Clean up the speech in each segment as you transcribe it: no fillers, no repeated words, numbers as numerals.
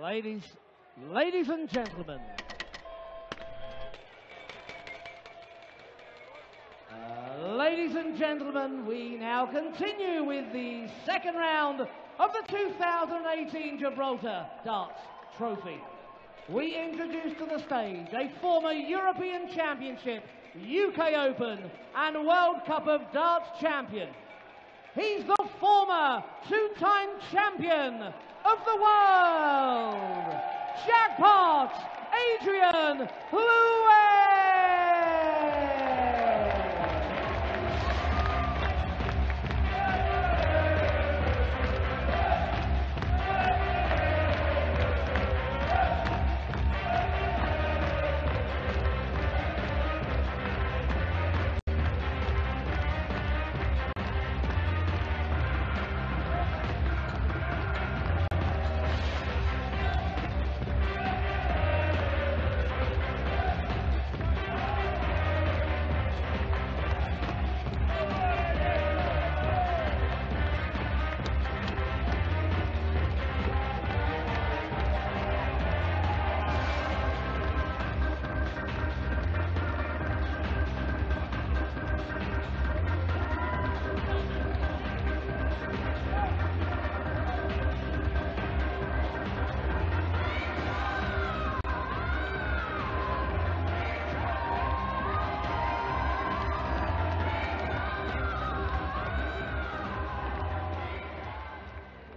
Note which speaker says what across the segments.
Speaker 1: Ladies and gentlemen, we now continue with the second round of the 2018 Gibraltar Darts Trophy. We introduce to the stage a former European Championship, UK Open and World Cup of Darts champion. He's the former two-time champion of the world, Jackpot Adrian Lewis!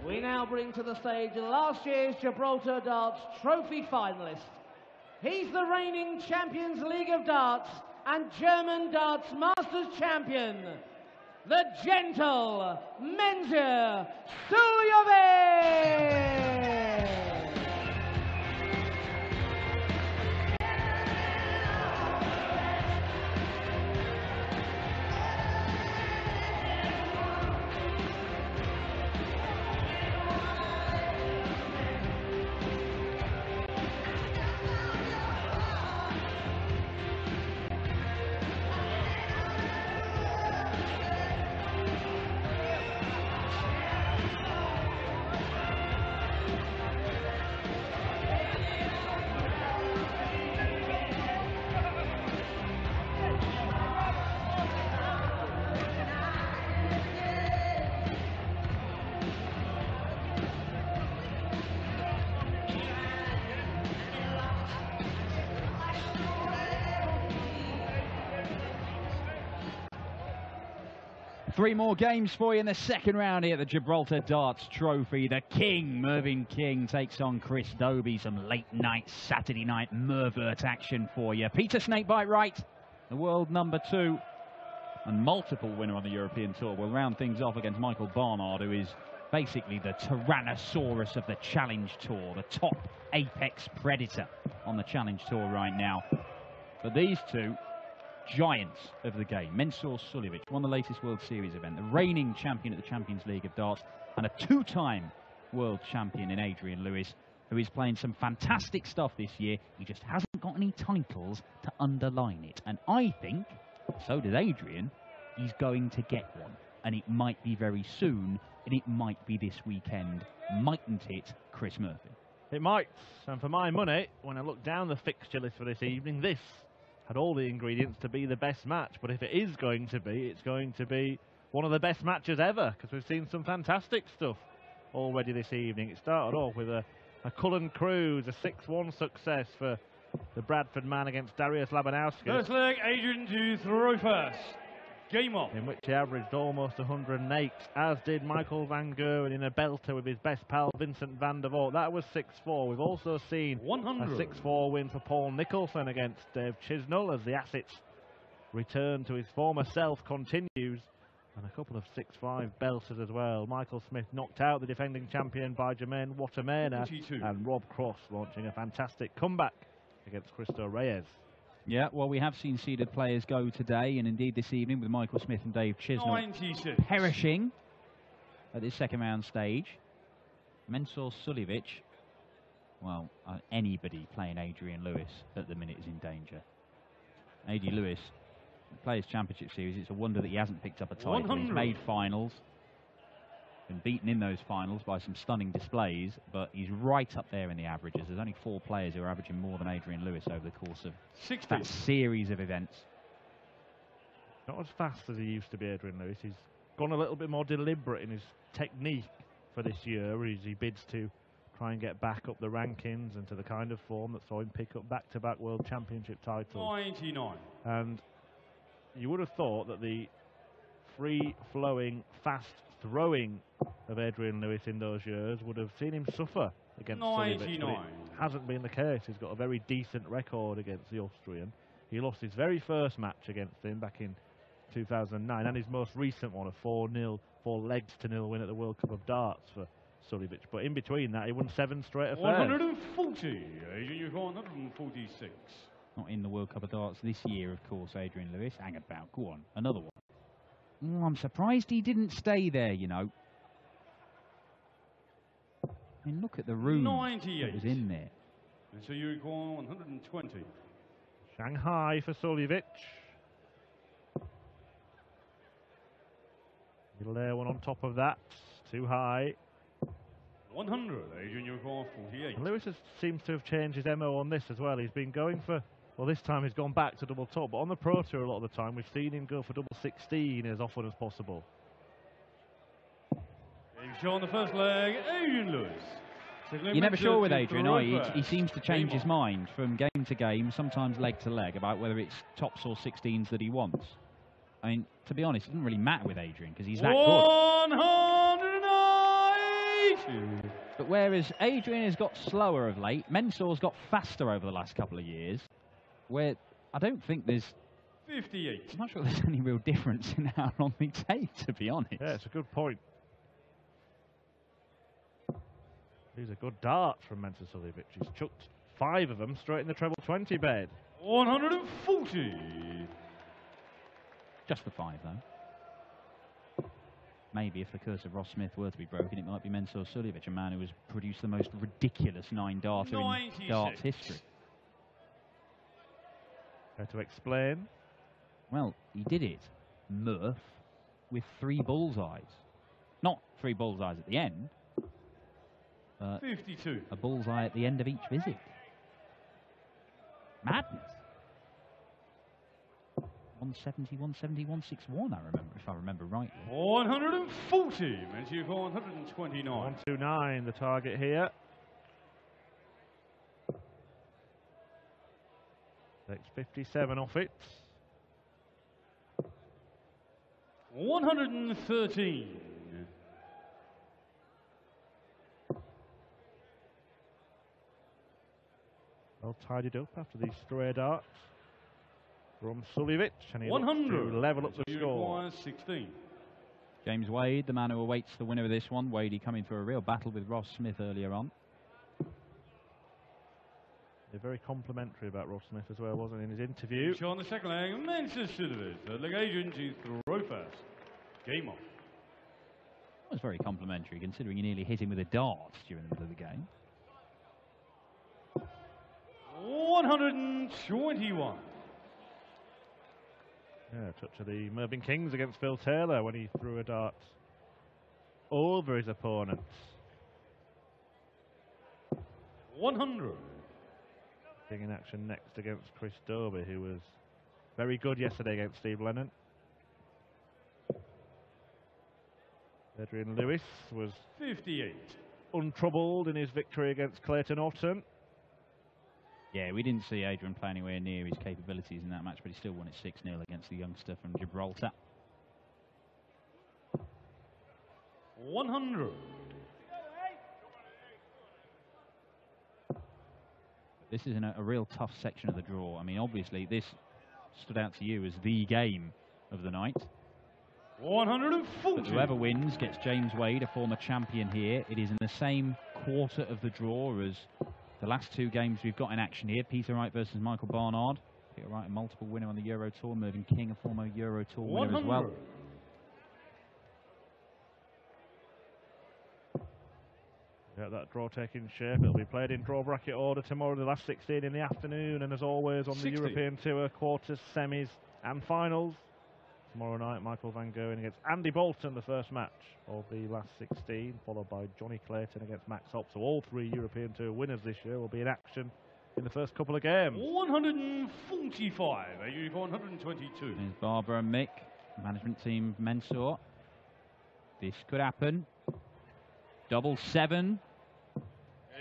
Speaker 1: We now bring to the stage last year's Gibraltar Darts Trophy finalist. He's the reigning Champions League of Darts and German Darts Masters champion, the gentle Mensur Suljovic!
Speaker 2: Three more games for you in the second round here at the Gibraltar Darts Trophy. The King, Mervyn King, takes on Chris Dobey. Some late night, Saturday night Mervert action for you. Peter Snakebite Wright, the world #2 and multiple winner on the European Tour, will round things off against Michael Barnard, who is basically the Tyrannosaurus of the Challenge Tour, the top apex predator on the Challenge Tour right now. But these two giants of the game. Mensur Suljovic won the latest World Series event, the reigning champion at the Champions League of Darts, and a two-time world champion in Adrian Lewis, who is playing some fantastic stuff this year. He just hasn't got any titles to underline it. And I think, so does Adrian, he's going to get one. And it might be very soon, and it might be this weekend. Mightn't it, Chris Murphy?
Speaker 3: It might. And for my money, when I look down the fixture list for this evening, this had all the ingredients to be the best match. But if it is going to be, it's going to be one of the best matches ever, because we've seen some fantastic stuff already this evening. It started off with a Cullen Cruz, a 6-1 success for the Bradford man against Darius Labanauskas.
Speaker 4: First leg, Adrian to throw first. Game off.
Speaker 3: In which he averaged almost 108, as did Michael Van Geuren in a belter with his best pal Vincent van der Voort. That was 6-4. We've also seen
Speaker 4: 100.
Speaker 3: A 6-4 win for Paul Nicholson against Dave Chisnell, as the assets return to his former self continues. And a couple of 6-5 belters as well. Michael Smith knocked out the defending champion by Jermaine Watermena, and Rob Cross launching a fantastic comeback against Cristo Reyes.
Speaker 2: Yeah, well, we have seen seeded players go today, and indeed this evening, with Michael Smith and Dave Chisnell
Speaker 4: 96.
Speaker 2: perishing at this second round stage. Mensur Suljovic, well, anybody playing Adrian Lewis at the minute is in danger. Adrian Lewis, Players' Championship Series, it's a wonder that he hasn't picked up a title.
Speaker 4: 100.
Speaker 2: He's made finals. Been beaten in those finals by some stunning displays, but he's right up there in the averages. There's only 4 players who are averaging more than A.Lewis over the course of that series of events.
Speaker 3: Not as fast as he used to be, A.Lewis. He's gone a little bit more deliberate in his technique for this year, as he bids to try and get back up the rankings and to the kind of form that saw him pick up back-to-back World Championship titles.
Speaker 4: 99.
Speaker 3: And you would have thought that the free-flowing, fast-throwing of A.Lewis in those years would have seen him suffer against Suljovic, but it hasn't been the case. He's got a very decent record against the Austrian. He lost his very first match against him back in 2009, and his most recent one, a 4-0, 4-legs-to-0 win at the World Cup of Darts for Suljovic. But in between that, he won 7 straight affairs.
Speaker 4: 140, Adrian, you've got 146.
Speaker 2: Not in the World Cup of Darts this year, of course, A.Lewis. Hang about, go on, another one. Oh, I'm surprised he didn't stay there, you know. I mean, look at the room that was in there.
Speaker 4: And so you require 120.
Speaker 3: Shanghai for Suljovic. He'll lay one on top of that. Too high.
Speaker 4: 100, Adrian, you require 48.
Speaker 3: And Lewis seems to have changed his MO on this as well. He's been going for, well, this time he's gone back to double top, but on the Pro Tour a lot of the time we've seen him go for double 16 as often as possible.
Speaker 4: Game show on the first leg, Adrian Lewis.
Speaker 2: You're never sure with Adrian, are you? He seems to change his mind from game to game, sometimes leg to leg, about whether it's tops or 16s that he wants. I mean, to be honest, it doesn't really matter with Adrian because he's that good.
Speaker 4: 190!
Speaker 2: But whereas Adrian has got slower of late, Mensor's got faster over the last couple of years, where I don't think there's...
Speaker 4: 58.
Speaker 2: I'm not sure there's any real difference in how long they take, to be honest.
Speaker 3: Yeah, it's a good point. These are good darts from Mensur Suljovic. He's chucked 5 of them straight in the treble 20 bed.
Speaker 4: 140.
Speaker 2: Just the 5, though. Maybe if the curse of Ross Smith were to be broken, it might be Mensur Suljovic, a man who has produced the most ridiculous 9-darter in darts history.
Speaker 3: How to explain?
Speaker 2: Well, he did it, Murph, with 3 bullseyes. Not 3 bullseyes at the end.
Speaker 4: 52.
Speaker 2: A bullseye at the end of each visit. Madness. 170, 170, 161, if I remember rightly.
Speaker 4: 140, meant you for 129.
Speaker 3: 129, the target here. Takes 57 off it.
Speaker 4: 113.
Speaker 3: Well tidied up after these stray darts from Suljovic, and he
Speaker 4: 100
Speaker 3: to level up
Speaker 4: so
Speaker 3: the score.
Speaker 4: 16.
Speaker 2: James Wade, the man who awaits the winner of this one. Wadey coming through a real battle with Ross Smith earlier on.
Speaker 3: They're very complimentary about Ross Smith as well, wasn't he, in his interview?
Speaker 4: On the second leg, Mensur Suljovic, third leg Adrian to throw first. Game on.
Speaker 2: That was very complimentary, considering he nearly hit him with a dart during the middle of the game.
Speaker 4: 121.
Speaker 3: Yeah, a touch of the Mervyn Kings against Phil Taylor when he threw a dart over his opponents.
Speaker 4: 100.
Speaker 3: Being in action next against Chris Dobey, who was very good yesterday against Steve Lennon. Adrian Lewis was
Speaker 4: 58.
Speaker 3: Untroubled in his victory against Clayton Orton.
Speaker 2: Yeah, we didn't see Adrian play anywhere near his capabilities in that match, but he still won it 6-0 against the youngster from Gibraltar.
Speaker 4: 100.
Speaker 2: This is a real tough section of the draw. I mean, obviously, this stood out to you as the game of the night.
Speaker 4: 140.
Speaker 2: But whoever wins gets James Wade, a former champion here. It is in the same quarter of the draw as the last 2 games we've got in action here. Peter Wright versus Michael Barnard. Peter Wright, a multiple winner on the Euro Tour. Mervyn King, a former Euro Tour winner as well.
Speaker 3: Yeah, that draw taking shape. It'll be played in draw bracket order tomorrow, the last 16 in the afternoon, and as always on
Speaker 4: 60.
Speaker 3: the European Tour, quarters, semis and finals. tomorrow night. Michael Van Gerwen against Andy Bolton, the first match of the last 16, followed by Johnny Clayton against Max Hopp. So all three European Tour winners this year will be in action in the first couple of games.
Speaker 4: 145, age 122.
Speaker 2: There's Barbara and Mick, management team Mensur. This could happen. Double 7.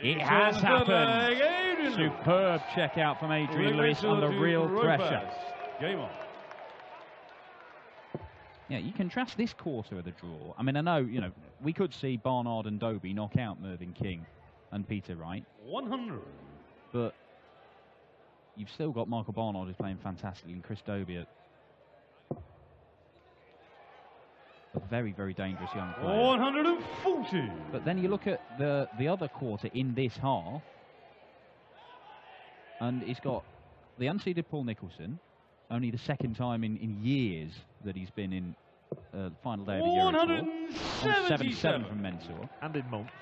Speaker 2: It has happened. Superb check out from Adrian Lewis under real pressure.
Speaker 4: Game on.
Speaker 2: Yeah, you contrast this quarter of the draw. I mean, I know, you know, we could see Barnard and Doby knock out Mervyn King and Peter Wright.
Speaker 4: 100.
Speaker 2: But you've still got Michael Barnard who's playing fantastically and Chris Doby, a very, very dangerous young player.
Speaker 4: 140.
Speaker 2: But then you look at the other quarter in this half, and he's got the unseeded Paul Nicholson, only the second time in years that he's been in the final day of the Euro Tour.
Speaker 4: 177
Speaker 2: from Mensur.
Speaker 3: And in months.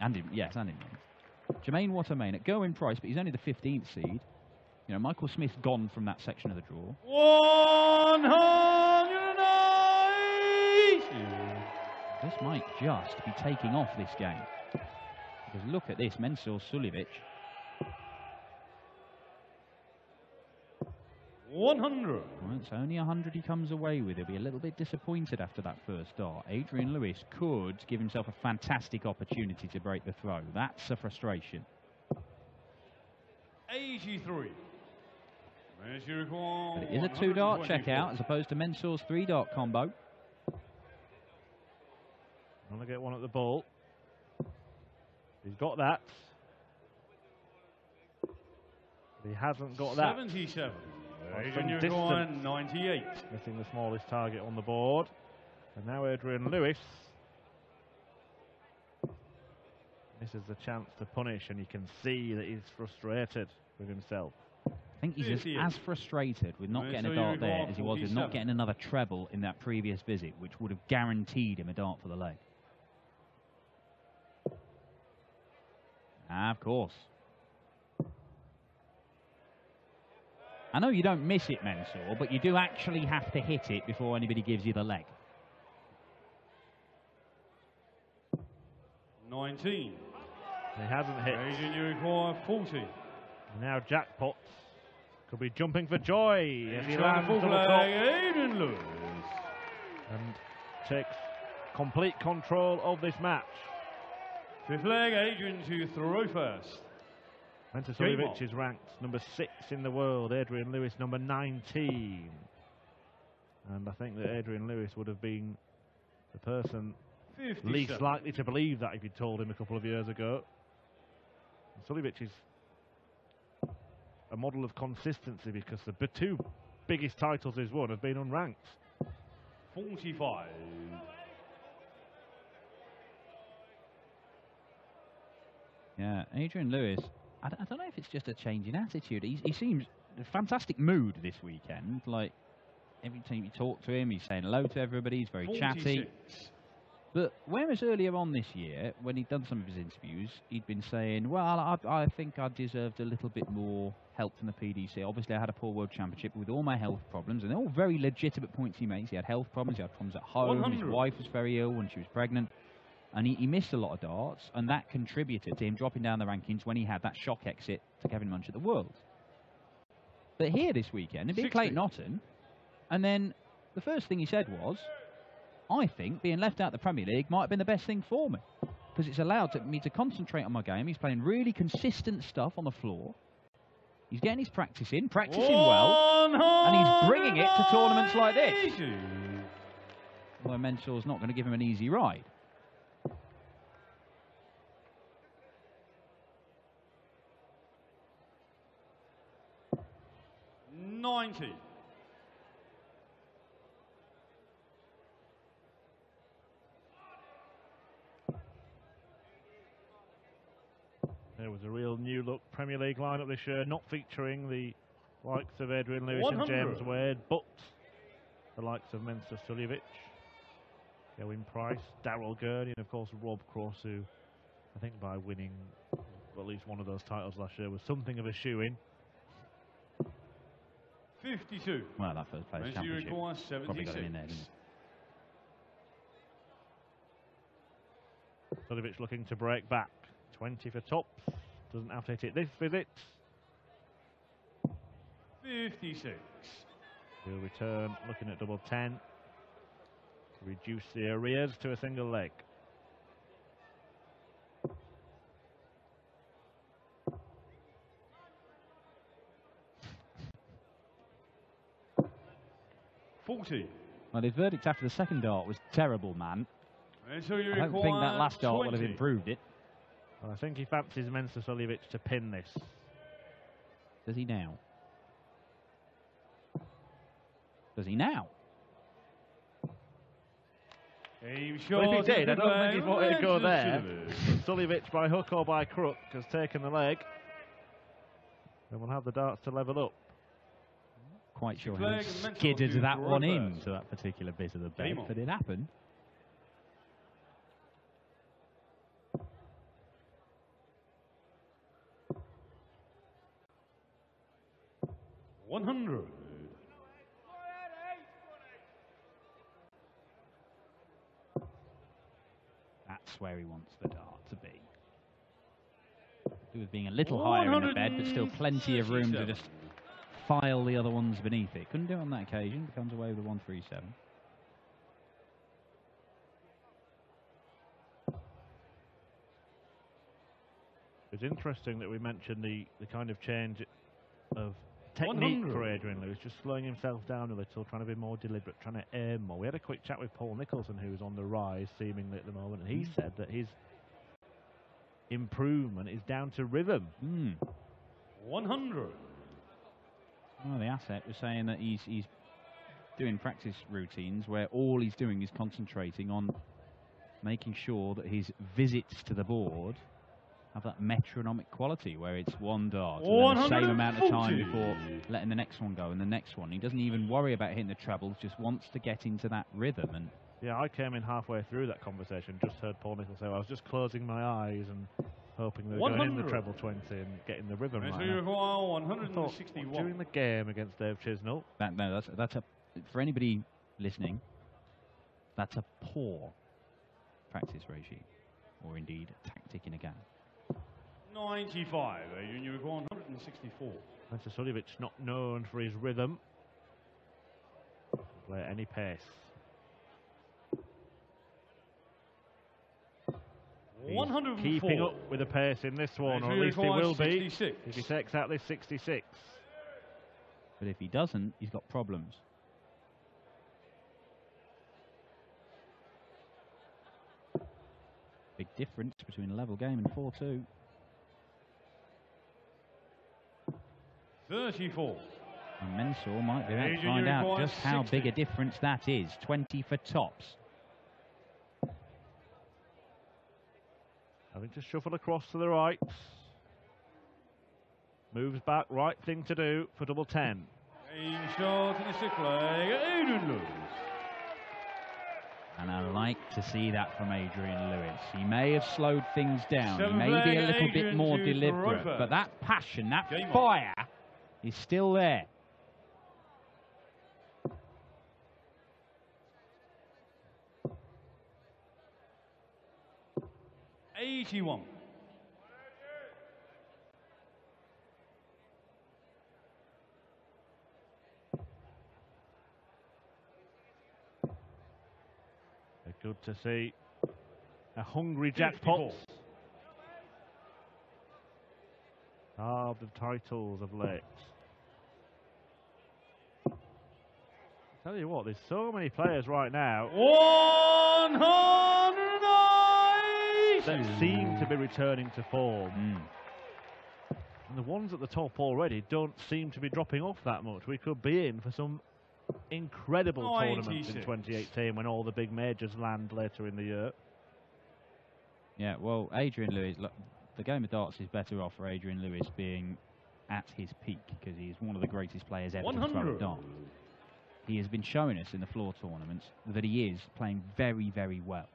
Speaker 2: And in months. Jermaine Watermain at going price, but he's only the 15th seed. You know, Michael Smith gone from that section of the draw.
Speaker 4: 190.
Speaker 2: This might just be taking off this game. Because look at this, Mensur Suljovic.
Speaker 4: 100.
Speaker 2: Well, it's only 100 he comes away with. He'll be a little bit disappointed after that first start. Adrian Lewis could give himself a fantastic opportunity to break the throw. That's a frustration.
Speaker 4: 83.
Speaker 2: But it is a 2-dart checkout as opposed to Mensur's 3-dart combo.
Speaker 3: Want to get one at the ball. He's got that. He hasn't got that.
Speaker 4: 77.
Speaker 3: Adrian
Speaker 4: Unicorn 98.
Speaker 3: Missing the smallest target on the board. And now Adrian Lewis misses the chance to punish, and you can see that he's frustrated with himself.
Speaker 2: I think he's as frustrated with not getting a dart there as he was with not getting another treble in that previous visit, which would have guaranteed him a dart for the leg. Of course. I know you don't miss it, Mensur, but you do actually have to hit it before anybody gives you the leg.
Speaker 4: 19.
Speaker 3: He hasn't hit.
Speaker 4: Asian Unicorn 40.
Speaker 3: Now jackpots could be jumping for joy as he lands
Speaker 4: full
Speaker 3: double top
Speaker 4: flag, Adrian Lewis.
Speaker 3: and takes complete control of this match.
Speaker 4: Fifth leg, Adrian to throw first.
Speaker 3: Mensur Suljovic is ranked number 6 in the world. Adrian Lewis number 19. And I think that Adrian Lewis would have been the person
Speaker 4: 57.
Speaker 3: least likely to believe that if you'd told him a couple of years ago. And Suljovic is a model of consistency because the two biggest titles he's won have been unranked.
Speaker 4: 45.
Speaker 2: Yeah, Adrian Lewis, I don't know if it's just a change in attitude. He seems in a fantastic mood this weekend. Like, every time you talk to him, he's saying hello to everybody, he's very
Speaker 4: 46.
Speaker 2: chatty. But whereas earlier on this year, when he'd done some of his interviews, he'd been saying, well, I think I deserved a little bit more help from the PDC. Obviously, I had a poor World Championship with all my health problems, and they're all very legitimate points he makes. He had health problems, he had problems at home,
Speaker 4: 100.
Speaker 2: his wife was very ill when she was pregnant, and he missed a lot of darts, and that contributed to him dropping down the rankings when he had that shock exit to Kevin Munch at the Worlds. But here this weekend, he beat
Speaker 4: 60.
Speaker 2: Clayton Otten, and then the first thing he said was, I think being left out of the Premier League might have been the best thing for me, because it's allowed me to concentrate on my game. He's playing really consistent stuff on the floor. He's getting his practicing well, and he's bringing it to tournaments like this. Although Mensur's not going to give him an easy ride.
Speaker 4: $90.
Speaker 3: There was a real new look Premier League lineup this year, not featuring the likes of Adrian Lewis
Speaker 4: 100.
Speaker 3: and James Wade, but the likes of Mensur Suljovic, Owen Price, Darrell Gurney, and of course Rob Cross, who I think by winning at least one of those titles last year was something of a shoe-in.
Speaker 4: 52.
Speaker 2: Well, that first place
Speaker 4: Men's
Speaker 2: championship
Speaker 4: requires
Speaker 2: probably got him in there,
Speaker 4: 76.
Speaker 2: didn't it?
Speaker 3: Suljovic looking to break back. 20 for tops. Doesn't have to hit it this visit.
Speaker 4: 56.
Speaker 3: He'll return looking at double 10. To reduce the arrears to a single leg.
Speaker 2: Well, his verdict after the second dart was terrible, man.
Speaker 4: And so you
Speaker 2: I don't think that last dart would have
Speaker 4: 20.
Speaker 2: improved it.
Speaker 3: Well, I think he fancies Mensah Suljovic to pin this.
Speaker 2: Does he now? Does he now?
Speaker 3: Well, if he did, I don't think he thought he'd go there. Suljovic, by hook or by crook, has taken the leg. And we'll have the darts to level up.
Speaker 2: Quite sure how skidded that one into that particular bit of the bed, but it happened.
Speaker 4: $100.
Speaker 2: That's where he wants the dart to be. With being a little higher in the bed, but still plenty of room to just file the other ones beneath it. Couldn't do it on that occasion. Becomes away with a 137.
Speaker 3: It's interesting that we mentioned the kind of change of technique for Adrian Lewis, just slowing himself down a little, trying to be more deliberate, trying to aim more. We had a quick chat with Paul Nicholson, who's on the rise seemingly at the moment, and he said that his improvement is down to rhythm.
Speaker 4: 100.
Speaker 2: Well, the asset was saying that he's doing practice routines where all he's doing is concentrating on making sure that his visits to the board have that metronomic quality where it's one dart and the same amount of time before letting the next one go and the next one. He doesn't even worry about hitting the trebles, just wants to get into that rhythm. And
Speaker 3: yeah, I came in halfway through that conversation, just heard Paul Nicholson say, well, I was just closing my eyes and hoping they were going in the treble 20 and getting the rhythm right. During the game against Dave Chisnell.
Speaker 2: That's a for anybody listening, that's a poor practice regime, or indeed tactic in a game.
Speaker 4: 95. You were 164.
Speaker 3: Mensah Suljovic not known for his rhythm. Play at any pace. He's
Speaker 4: 104.
Speaker 3: Keeping up with the pace in this one, or at least he will be
Speaker 4: 66.
Speaker 3: if he takes out this 66.
Speaker 2: But if he doesn't, he's got problems. Big difference between a level game and 4-2.
Speaker 4: 34.
Speaker 2: And Mensah might be able to find out just how big a difference that is. 20 for tops.
Speaker 3: Having to shuffle across to the right. Moves back, right thing to do for double 10.
Speaker 4: Shot in the sixth leg, Adrian Lewis.
Speaker 2: And I like to see that from Adrian Lewis. He may have slowed things down. He may be a little bit more deliberate. But that passion, that fire is still there.
Speaker 4: $81.
Speaker 3: Good to see a hungry jackpot. Starved of titles of late. Tell you what, there's so many players right now
Speaker 4: 190
Speaker 3: that seem to be returning to form. And the ones at the top already don't seem to be dropping off that much. We could be in for some incredible tournaments in 2018 when all the big majors land later in the year.
Speaker 2: Yeah, well, Adrian Lewis, look, the game of darts is better off for Adrian Lewis being at his peak because he's one of the greatest players ever to throw a dart. He has been showing us in the floor tournaments that he is playing very, very well.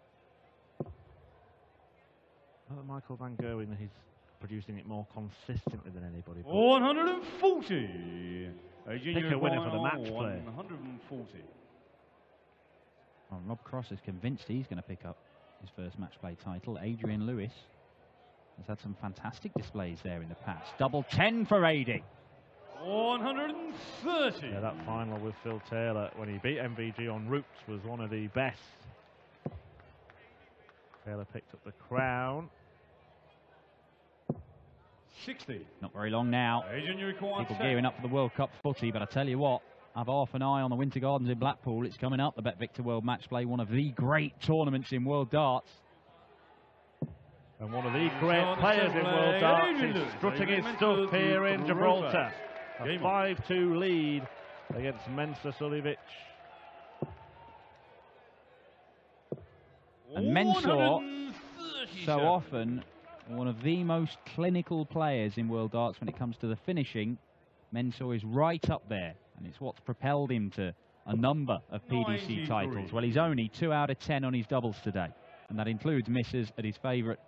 Speaker 3: Michael van Gerwen, he's producing it more consistently than anybody.
Speaker 4: 140.
Speaker 3: pick a winner for the match play.
Speaker 4: 140.
Speaker 2: Well, Rob Cross is convinced he's going to pick up his first match play title. Adrian Lewis has had some fantastic displays there in the past. Double 10 for AD.
Speaker 4: 130.
Speaker 3: Yeah, that final with Phil Taylor when he beat MVG on routes was one of the best. Taylor picked up the crown.
Speaker 4: 60.
Speaker 2: Not very long now. People gearing up for the World Cup footy, but I tell you what, have half an eye on the Winter Gardens in Blackpool. It's coming up, the Bet Victor World Match Play, one of the great tournaments in world darts.
Speaker 3: And one of the great players in world darts is strutting his stuff here in Gibraltar. A 5-2 lead against Mensah Suljovic.
Speaker 2: And Mensah, so often one of the most clinical players in world darts when it comes to the finishing. Mensah is right up there, and it's what's propelled him to a number of PDC titles. Well, he's only 2 out of 10 on his doubles today, and that includes misses at his favourite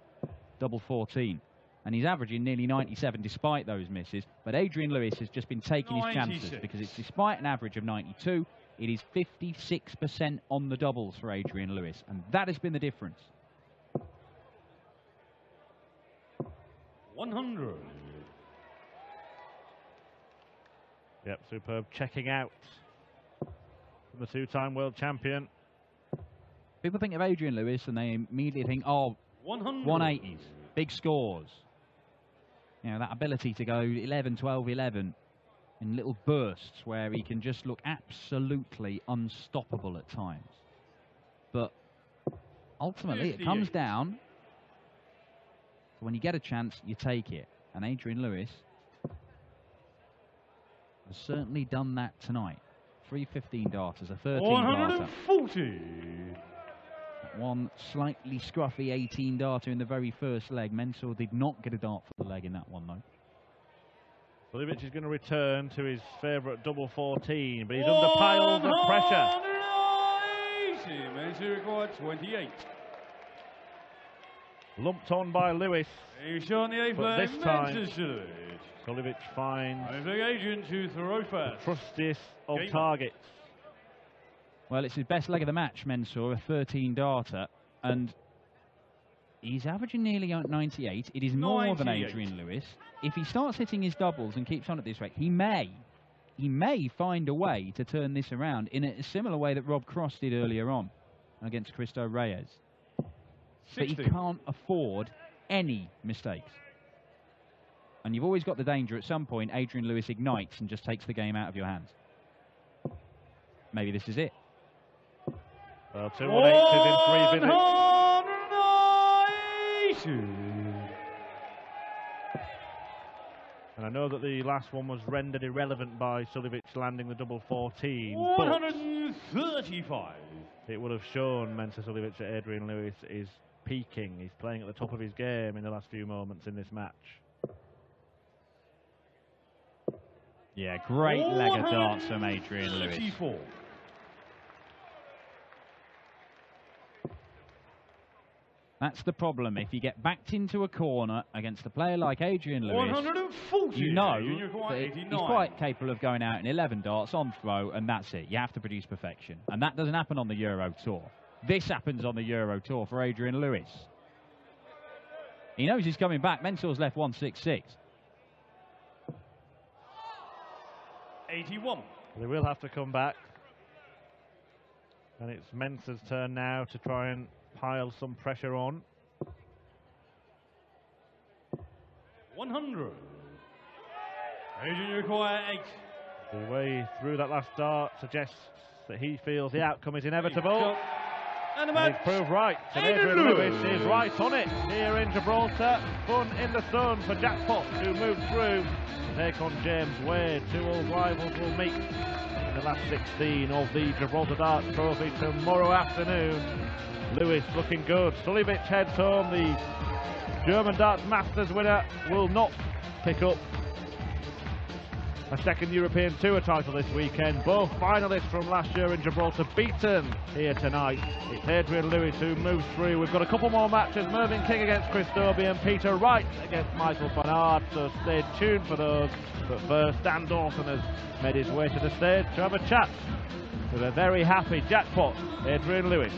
Speaker 2: double 14. And he's averaging nearly 97 despite those misses. But Adrian Lewis has just been taking his chances, because it's despite an average of 92, it is 56% on the doubles for Adrian Lewis, and that has been the difference.
Speaker 4: 100.
Speaker 3: Yep, superb checking out from the 2-time world champion.
Speaker 2: People think of Adrian Lewis and they immediately think, oh, 180s, big scores. You know, that ability to go 11, 12, 11 in little bursts where he can just look absolutely unstoppable at times. But ultimately, it comes down to when you get a chance, you take it. And Adrian Lewis has certainly done that tonight. 315 darters, a 13 darter.
Speaker 4: 140.
Speaker 2: One slightly scruffy 18 darter in the very first leg. Mensah did not get a dart for the leg in that one, though.
Speaker 3: Suljovic is going to return to his favourite double 14, but he's under piles of pressure.
Speaker 4: 180. Mensah required 28.
Speaker 3: Lumped on by Lewis.
Speaker 4: He's shot in the A
Speaker 3: But
Speaker 4: plane.
Speaker 3: this time,
Speaker 4: Suljovic.
Speaker 3: Suljovic finds
Speaker 4: Adrian to throw
Speaker 3: the
Speaker 4: first.
Speaker 3: trustiest of targets.
Speaker 2: Well, it's his best leg of the match, Mensah, a 13 darter, and he's averaging nearly 98. It is more than Adrian Lewis. If he starts hitting his doubles and keeps on at this rate, he may find a way to turn this around in a similar way that Rob Cross did earlier on against Cristo Reyes.
Speaker 4: 60.
Speaker 2: But he can't afford any mistakes. And you've always got the danger at some point Adrian Lewis ignites and just takes the game out of your hands. Maybe this is it.
Speaker 3: Well, 2 180s in 3 visits. And I know that the last one was rendered irrelevant by Suljovic landing the double 14.
Speaker 4: 135.
Speaker 3: It would have shown Mensah Suljovic that Adrian Lewis is peaking. He's playing at the top of his game in the last few moments in this match.
Speaker 2: Yeah, great leg of darts from Adrian Lewis.
Speaker 4: 34.
Speaker 2: That's the problem. If you get backed into a corner against a player like Adrian Lewis,
Speaker 4: 140.
Speaker 2: you know that he's quite capable of going out in 11 darts on throw, and that's it. You have to produce perfection. And that doesn't happen on the Euro Tour. This happens on the Euro Tour for Adrian Lewis. He knows he's coming back. Mensah's left 166.
Speaker 4: 81.
Speaker 3: They will have to come back. And it's Mensah's turn now to try and pile some pressure on.
Speaker 4: 100. Adrian require 8.
Speaker 3: The way through that last dart suggests that he feels the outcome is inevitable.
Speaker 4: And the
Speaker 3: And
Speaker 4: match.
Speaker 3: he's proved right. And Adrian Lewis is right on it here in Gibraltar. Fun in the sun for Jackpot to move through. Take on James Wade. 2 old rivals will meet in the last 16 of the Gibraltar Darts Trophy tomorrow afternoon. Lewis looking good. Suljovic heads home. The German Darts Masters winner will not pick up a second European Tour title this weekend. Both finalists from last year in Gibraltar beaten here tonight. It's A.Lewis who moves through. We've got a couple more matches. Mervyn King against Chris Dobie and Peter Wright against Michael van Aert. So stay tuned for those. But first, Dan Dawson has made his way to the stage to have a chat with a very happy jackpot A.Lewis.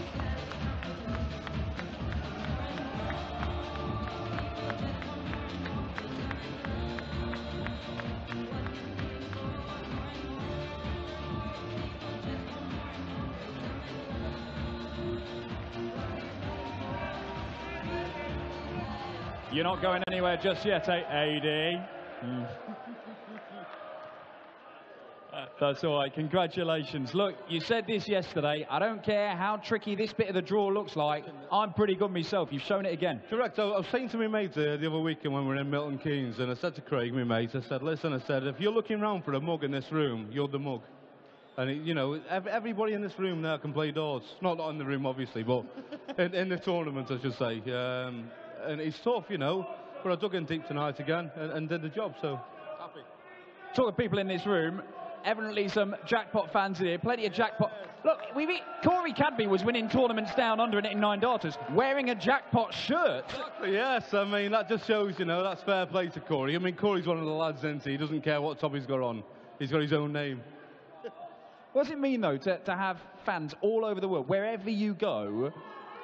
Speaker 2: You're not going anywhere just yet, AD. That's all right. Congratulations. Look, you said this yesterday. I don't care how tricky this bit of the draw looks like. I'm pretty good myself. You've shown it again.
Speaker 4: Correct. I was saying to my mate the other weekend when we were in Milton Keynes, and I said to Craig, my mate, I said, listen, I said, if you're looking around for a mug in this room, you're the mug. And, you know, everybody in this room now can play darts. Not in the room, obviously, but in the tournament, I should say. And it's tough, you know, but I dug in deep tonight again and did the job, so happy.
Speaker 2: Talk to people in this room. Evidently some jackpot fans in here, plenty of jackpot. Look, Corey Cadby was winning tournaments down under and hitting 9 darters, wearing a jackpot shirt.
Speaker 4: Exactly, yes, I mean, that just shows, you know, that's fair play to Corey. I mean, Corey's one of the lads, isn't he? He doesn't care what top he's got on. He's got his own name.
Speaker 2: What does it mean, though, to have fans all over the world, wherever you go?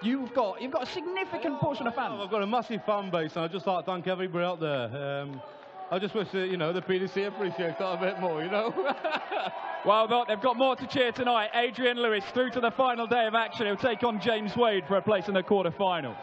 Speaker 2: You've got a significant portion of fans.
Speaker 4: I've got a massive fan base, and I'd just like to thank everybody out there. I just wish that, you know, the PDC appreciates that a bit more, you know.
Speaker 2: Well, they've got more to cheer tonight. A.Lewis through to the final day of action. He'll take on James Wade for a place in the quarter-finals.